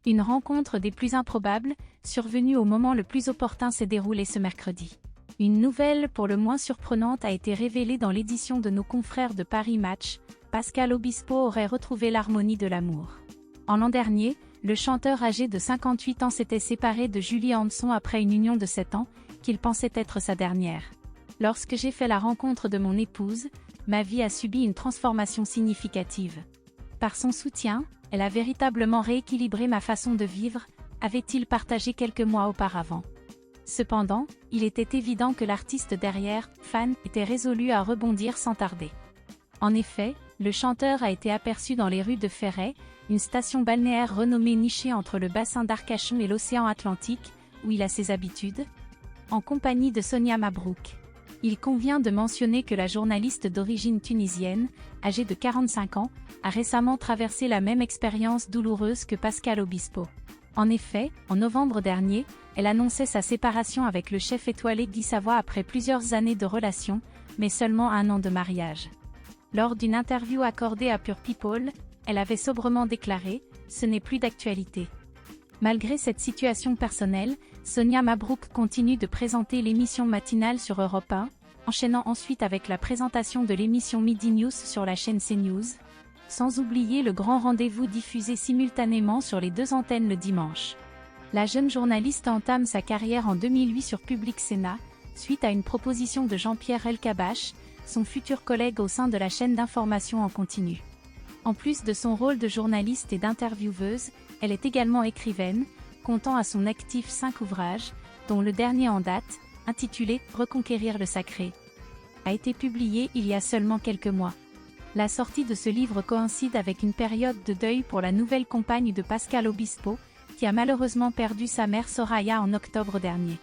Une rencontre des plus improbables, survenue au moment le plus opportun, s'est déroulée ce mercredi. Une nouvelle pour le moins surprenante a été révélée dans l'édition de nos confrères de Paris Match. Pascal Obispo aurait retrouvé l'harmonie de l'amour. En l'an dernier, le chanteur âgé de 58 ans s'était séparé de Julie Hanson après une union de 7 ans, qu'il pensait être sa dernière. Lorsque j'ai fait la rencontre de mon épouse, ma vie a subi une transformation significative. Par son soutien, elle a véritablement rééquilibré ma façon de vivre, avait-il partagé quelques mois auparavant. Cependant, il était évident que l'artiste derrière, fan, était résolu à rebondir sans tarder. En effet, le chanteur a été aperçu dans les rues de Ferret, une station balnéaire renommée nichée entre le bassin d'Arcachon et l'océan Atlantique, où il a ses habitudes, en compagnie de Sonia Mabrouk. Il convient de mentionner que la journaliste d'origine tunisienne, âgée de 45 ans, a récemment traversé la même expérience douloureuse que Pascal Obispo. En effet, en novembre dernier, elle annonçait sa séparation avec le chef étoilé Guy Savoy après plusieurs années de relation, mais seulement 1 an de mariage. Lors d'une interview accordée à Pure People, elle avait sobrement déclaré « Ce n'est plus d'actualité ». Malgré cette situation personnelle, Sonia Mabrouk continue de présenter l'émission matinale sur Europe 1, enchaînant ensuite avec la présentation de l'émission Midi News sur la chaîne CNews, sans oublier le grand rendez-vous diffusé simultanément sur les 2 antennes le dimanche. La jeune journaliste entame sa carrière en 2008 sur Public Sénat, suite à une proposition de Jean-Pierre Elkabbach, son futur collègue au sein de la chaîne d'information en continu. En plus de son rôle de journaliste et d'intervieweuse, elle est également écrivaine, comptant à son actif 5 ouvrages, dont le dernier en date, intitulé « Reconquérir le sacré », a été publié il y a seulement quelques mois. La sortie de ce livre coïncide avec une période de deuil pour la nouvelle compagne de Pascal Obispo, qui a malheureusement perdu sa mère Soraya en octobre dernier.